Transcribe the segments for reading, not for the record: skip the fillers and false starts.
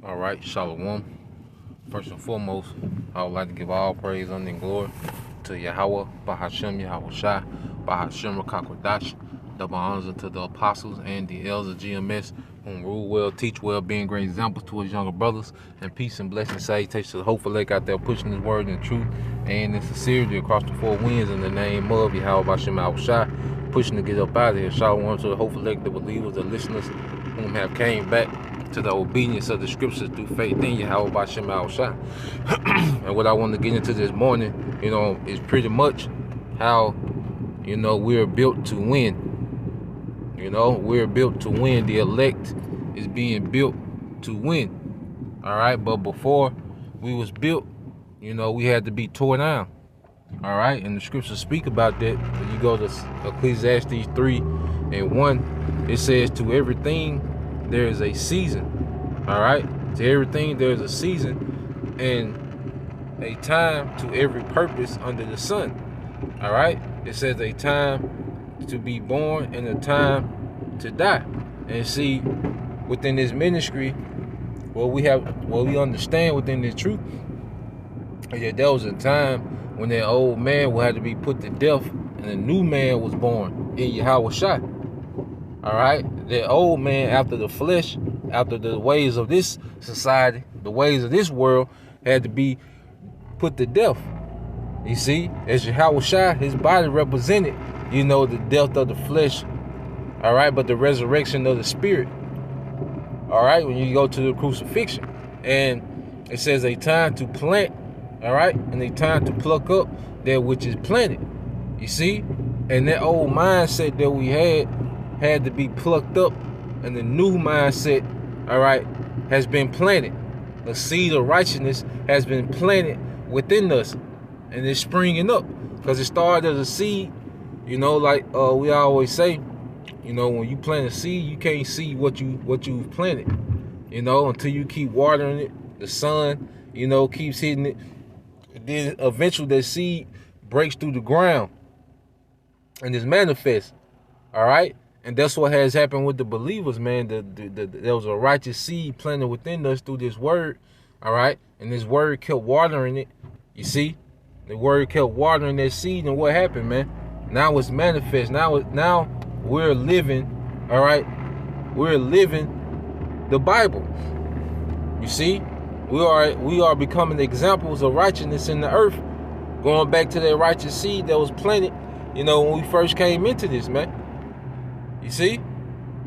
All right, Shalom. First and foremost, I would like to give all praise, honor, and glory to Yahweh, Bahashem, Yahweh Shai, Bahashem, Rakakwadash. Double honors unto the apostles and the elders of GMS, whom rule well, teach well, being great examples to his younger brothers, and peace and blessing salutations to the hopeful lake out there pushing his word in truth and in sincerity across the four winds in the name of Yahweh, Bahashem, Yahweh Shai, pushing to get up out of here. Shalom to the hopeful lake, the believers, the listeners, whom have came back to the obedience of the scriptures through faith in Yahweh Bashem Al Shai. And what I want to get into this morning, is pretty much how, we're built to win. We're built to win. The elect is being built to win. All right, but before we was built, we had to be torn down. All right, and the scriptures speak about that. When you go to Ecclesiastes 3:1, it says, to everything there is a season. All right, to everything there is a season and a time to every purpose under the sun. All right, it says a time to be born and a time to die. And see, within this ministry, what we understand within this truth is that there was a time when that old man would have to be put to death and a new man was born in Yahweh Shai. All right, the old man, after the flesh, after the ways of this society, the ways of this world, had to be put to death. You see, as Yahweh Shai, his body represented, the death of the flesh. All right, but the resurrection of the spirit. All right, when you go to the crucifixion, and it says a time to plant, all right, and a time to pluck up that which is planted. You see, and that old mindset that we had to be plucked up, and the new mindset, all right, has been planted. The seed of righteousness has been planted within us, and it's springing up because it started as a seed. Like we always say, when you plant a seed, you can't see what you've planted. Until you keep watering it, the sun, keeps hitting it, and then eventually that seed breaks through the ground and is manifest. All right. And that's what has happened with the believers, man. There was a righteous seed planted within us through this word, all right? And this word kept watering it, you see? The word kept watering that seed, and what happened, man? Now it's manifest. Now we're living, all right? We're living the Bible. You see? We are becoming examples of righteousness in the earth, going back to that righteous seed that was planted, when we first came into this, man. You see,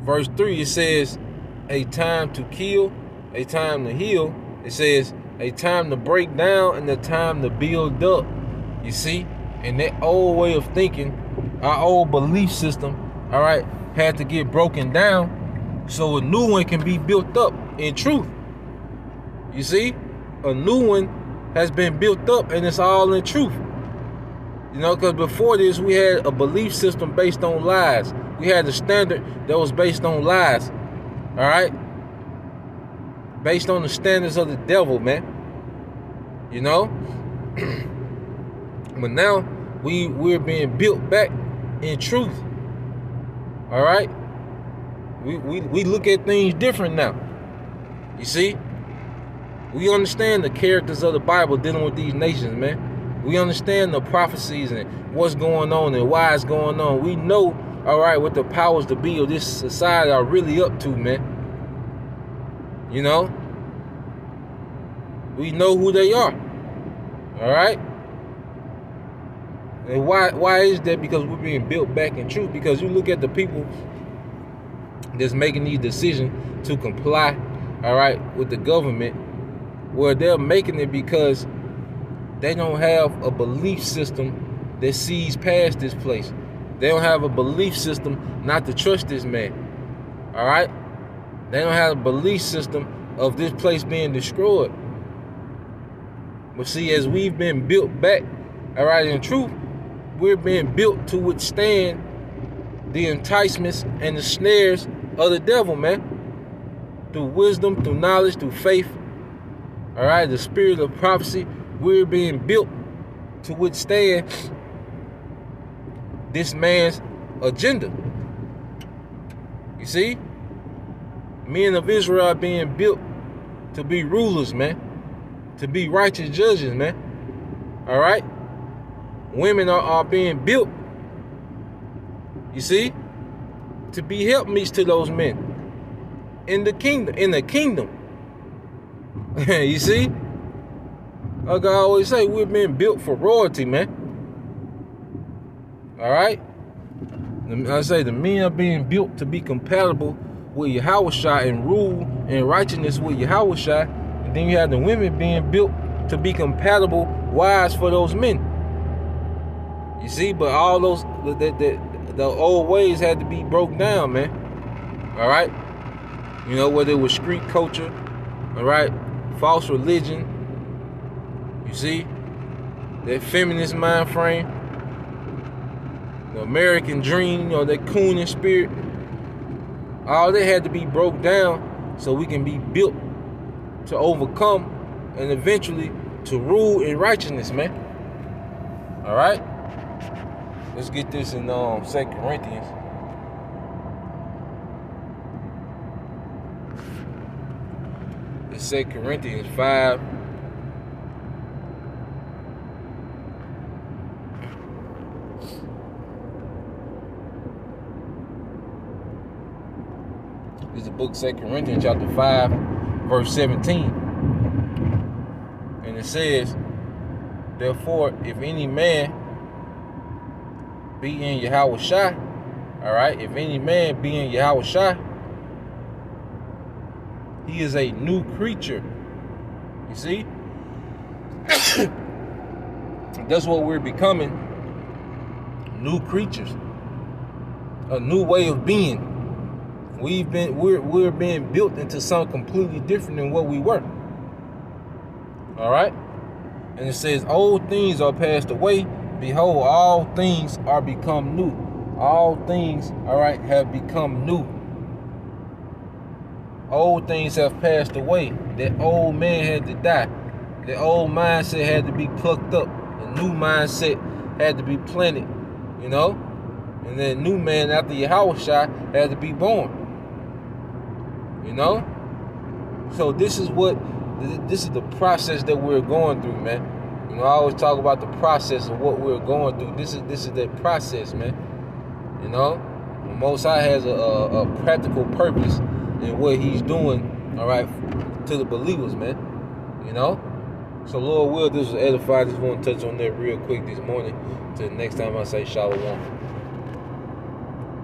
verse 3, it says, a time to kill, a time to heal. It says, a time to break down and a time to build up. You see, and that old way of thinking, our old belief system, all right, had to get broken down so a new one can be built up in truth. You see, a new one has been built up and it's all in truth. Because before this, we had a belief system based on lies. We had a standard that was based on lies. All right? Based on the standards of the devil, man. But now, we're being built back in truth. All right? We look at things different now. You see? We understand the characters of the Bible dealing with these nations, man. We understand the prophecies and what's going on and why it's going on. We know, all right, what the powers to be of this society are really up to, man. We know who they are. All right? And why is that? Because we're being built back in truth. Because you look at the people that's making these decisions to comply, all right, with the government, where they're making it because they don't have a belief system that sees past this place. They don't have a belief system not to trust this man. All right? They don't have a belief system of this place being destroyed. But see, as we've been built back, all right, in truth, we're being built to withstand the enticements and the snares of the devil, man. Through wisdom, through knowledge, through faith. All right, the spirit of prophecy. We're being built to withstand this man's agenda. You see? Men of Israel are being built to be rulers, man. To be righteous judges, man. All right? Women are being built, you see, to be helpmeets to those men in the kingdom. You see? Like I always say, we're being built for royalty, man. All right? I say the men are being built to be compatible with Yahushua and rule in righteousness with Yahushua. And then you have the women being built to be compatible wives for those men. You see, but all those the old ways had to be broke down, man. All right? You know, whether it was street culture, all right, false religion, you see, that feminist mind frame, the American dream, you know, that cooning spirit, all that had to be broke down so we can be built to overcome and eventually to rule in righteousness, man. All right? Let's get this in 2 Corinthians. It's 2 Corinthians 5. This is the book 2 Corinthians chapter 5, verse 17. And it says, therefore, if any man be in Yahushua, all right, if any man be in Yahushua, he is a new creature. You see? That's what we're becoming. New creatures. A new way of being. We're being built into something completely different than what we were. All right? And it says, old things are passed away. Behold, all things are become new. All things, all right, have become new. Old things have passed away. That old man had to die. The old mindset had to be plucked up. The new mindset had to be planted, you know? And that new man after Yahushua had to be born. You know? So this is the process that we're going through, man. You know, I always talk about the process of what we're going through. This is that process, man. You know? The Most High has a practical purpose in what he's doing, all right, to the believers, man. You know? So, Lord will, this was edified. I just want to touch on that real quick this morning. Till next time I say shalom.